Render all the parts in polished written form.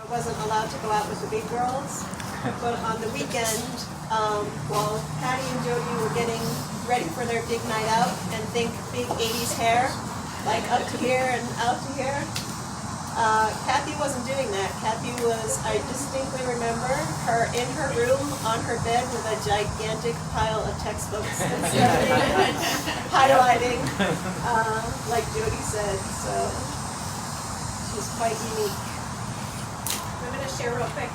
wasn't allowed to go out with the big girls, but on the weekend, while Patty and Jody were getting ready for their big night out, and think big 80s hair, like up to here and out to here, Kathy wasn't doing that. Kathy was, I distinctly remember her in her room on her bed with a gigantic pile of textbooks and studying and highlighting, like Jody said, so she's quite unique. I'm going to share real quick.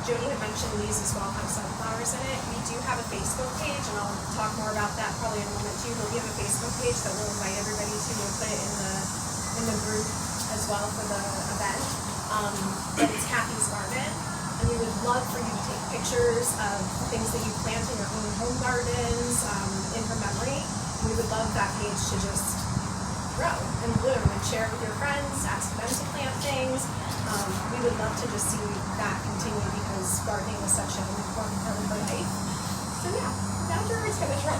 Jody had mentioned these as well have sunflowers in it. We do have a Facebook page, and I'll talk more about that probably in a moment too, but we have a Facebook page that we'll invite everybody to. We'll put it in the group as well for the event. But it's Kathy's Garden, and we would love for you to take pictures of things that you plant in your own home gardens in her memory. We would love that page to just grow and bloom and share it with your friends, ask them to plant things. We would love to just see that continue because gardening is such an important part of her life. So yeah, now Jerry's going to try.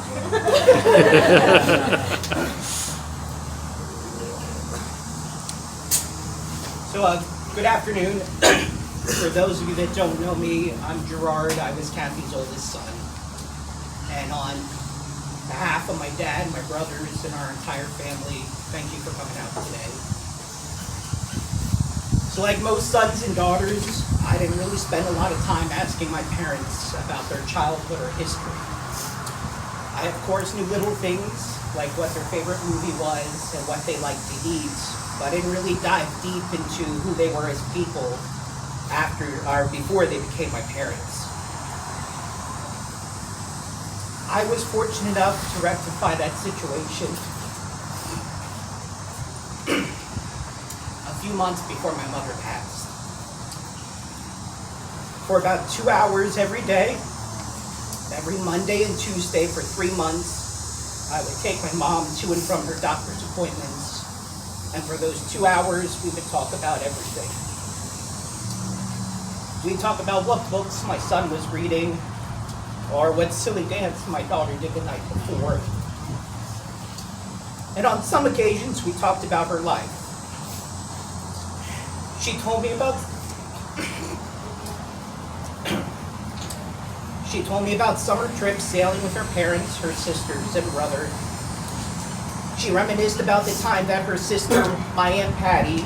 So good afternoon. For those of you that don't know me, I'm Gerard. I was Kathy's oldest son. And on behalf of my dad, my brothers, and our entire family, thank you for coming out today. So like most sons and daughters, I didn't really spend a lot of time asking my parents about their childhood or history. I, of course, knew little things, like what their favorite movie was and what they liked to eat, but I didn't really dive deep into who they were as people after or before they became my parents. I was fortunate enough to rectify that situation a few months before my mother passed. For about 2 hours every day, every Monday and Tuesday for 3 months, I would take my mom to and from her doctor's appointments, and for those 2 hours, we would talk about everything. We'd talk about what books my son was reading, or what silly dance my daughter did the night before. And on some occasions, we talked about her life. She told me about summer trips sailing with her parents, her sisters, and brother. She reminisced about the time that her sister, my Aunt Patty,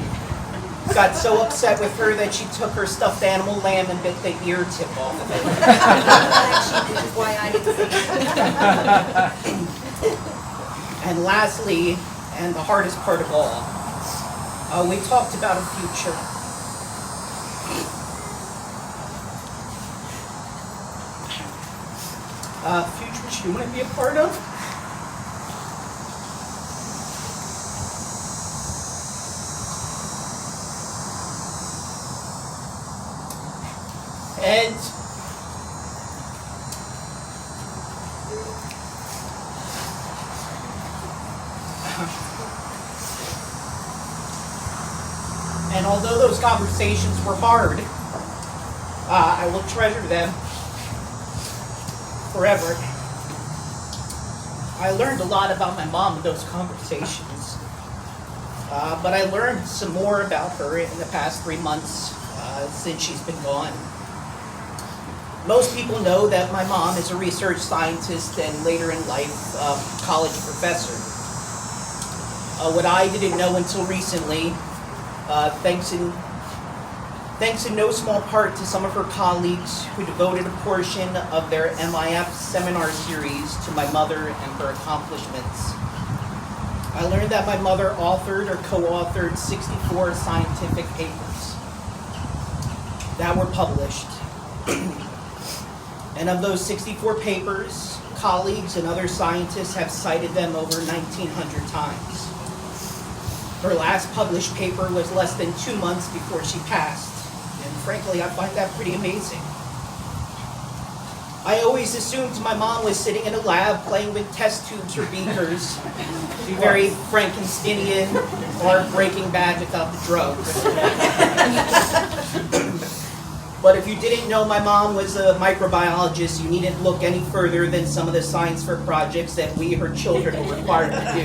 got so upset with her that she took her stuffed animal lamb and bit the ear tip off of it. Which is why I didn't see it. And lastly, and the hardest part of all, we talked about a future. Future she want to be a part of. And although those conversations were hard, I will treasure them forever. I learned a lot about my mom in those conversations, but I learned some more about her in the past 3 months since she's been gone. Most people know that my mom is a research scientist and later in life, college professor. What I didn't know until recently, thanks in no small part to some of her colleagues who devoted a portion of their MIF seminar series to my mother and her accomplishments. I learned that my mother authored or co-authored 64 scientific papers that were published. And of those 64 papers, colleagues and other scientists have cited them over 1,900 times. Her last published paper was less than 2 months before she passed, and frankly, I find that pretty amazing. I always assumed my mom was sitting in a lab playing with test tubes or beakers, to be very Frankensteinian or Breaking Bad without the drugs. But if you didn't know my mom was a microbiologist, you needn't look any further than some of the science fair projects that we, her children, were required to do.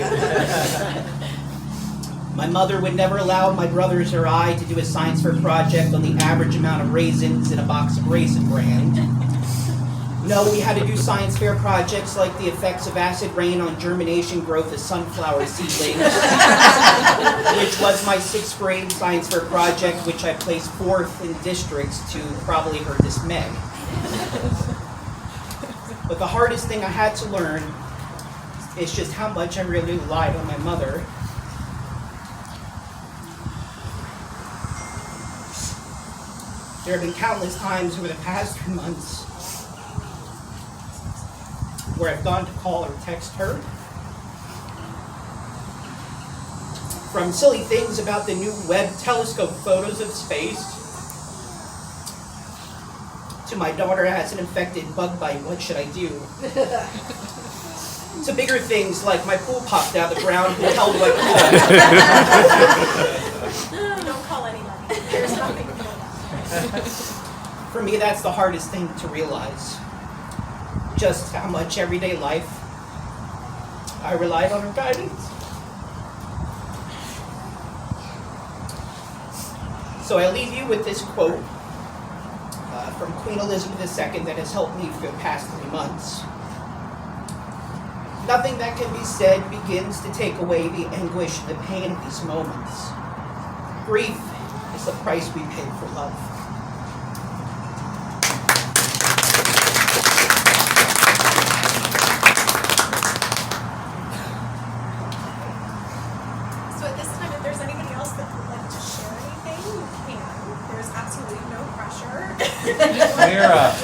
My mother would never allow my brothers or I to do a science fair project on the average amount of raisins in a box of Raisin Bran. No, we had to do science fair projects like the effects of acid rain on germination growth of sunflower seedlings, which was my 6th grade science fair project, which I placed 4th in districts to probably her dismay. But the hardest thing I had to learn is just how much I really relied on my mother. There have been countless times over the past 3 months where I've gone to call or text her. From silly things about the new Webb telescope photos of space, to my daughter has an infected bug bite, what should I do? To bigger things like my pool popped out of the ground, who the hell do I call? Don't call anybody. There's nothing to do. For me, that's the hardest thing to realize. Just how much everyday life I relied on her guidance. So I leave you with this quote from Queen Elizabeth II that has helped me for the past 3 months. Nothing that can be said begins to take away the anguish and the pain of these moments. Grief is the price we pay for love. So at this time, if there's anybody else that would like to share anything, you can. There's absolutely no pressure. You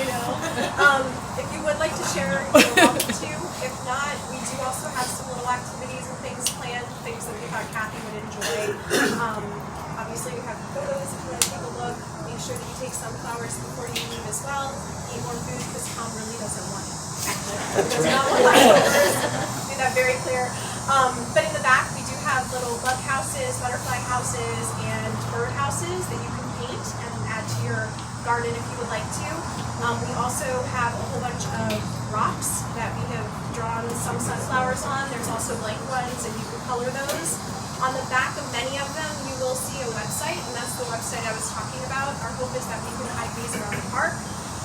know, if you would like to share, you're welcome to. If not, we do also have some little activities and things planned, things that we thought Kathy would enjoy. Obviously, we have photos if you want to take a look. Make sure that you take sunflowers before you leave as well. Eat more food because Tom really doesn't want it. He does not want leftovers. Be that very clear. But in the back, we do have little bug houses, butterfly houses, and bird houses that you can paint and add to your garden if you would like to. We also have a whole bunch of rocks that we have drawn some sunflowers on. There's also blank ones, and you can color those. On the back of many of them, you will see a website, and that's the website I was talking about. Our hope is that we can hide these around the park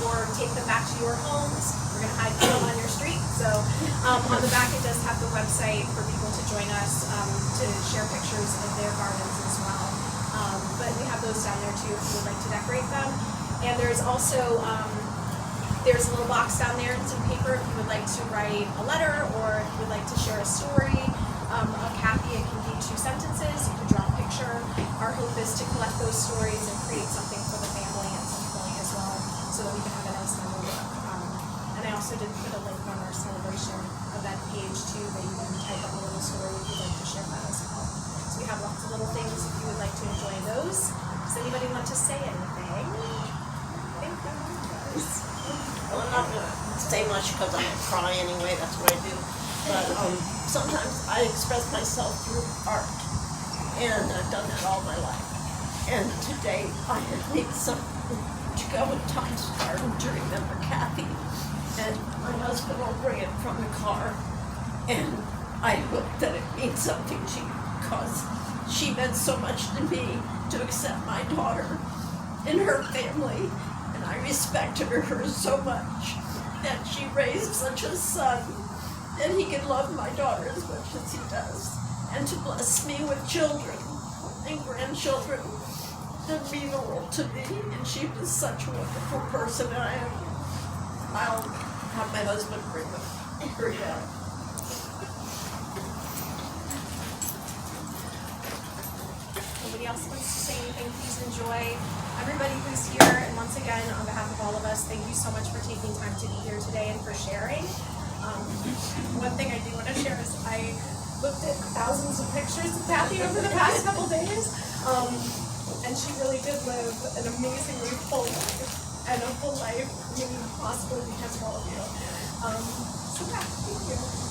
or take them back to your homes. We're going to hide them on your street. So on the back, it does have the website for people to join us to share pictures of their gardens as well. But we have those down there too if you would like to decorate them. And there's also there's a little box down there and some paper if you would like to write a letter or if you would like to share a story of Kathy. It can be 2 sentences. You can draw a picture. Our hope is to collect those stories and create something for the family at some point as well, so that we can have a nice memory book. And I also did put a link on our celebration event page too, that you can type up a little story if you'd like to share that as well. So we have lots of little things if you would like to enjoy those. Does anybody want to say anything? I think that does. Well, I'm not going to say much because I'm going to cry anyway, that's what I do. But sometimes I express myself through art, and I've done that all my life. And today I had made something to go in Tom's garden to remember Kathy. And my husband will bring it from the car. And I hope that it means something to you because she meant so much to me to accept my daughter in her family. And I respected her so much that she raised such a son that he can love my daughter as much as he does. And to bless me with children and grandchildren that mean the world to me. And she was such a wonderful person. And I'll have my husband bring her down. Nobody else wants to say anything, please enjoy everybody who's here. And once again, on behalf of all of us, thank you so much for taking time to be here today and for sharing. One thing I do want to share is I looked at thousands of pictures of Kathy over the past couple days, and she really did live an amazingly full life, and a full life made possible because of all of you. So yeah, thank you.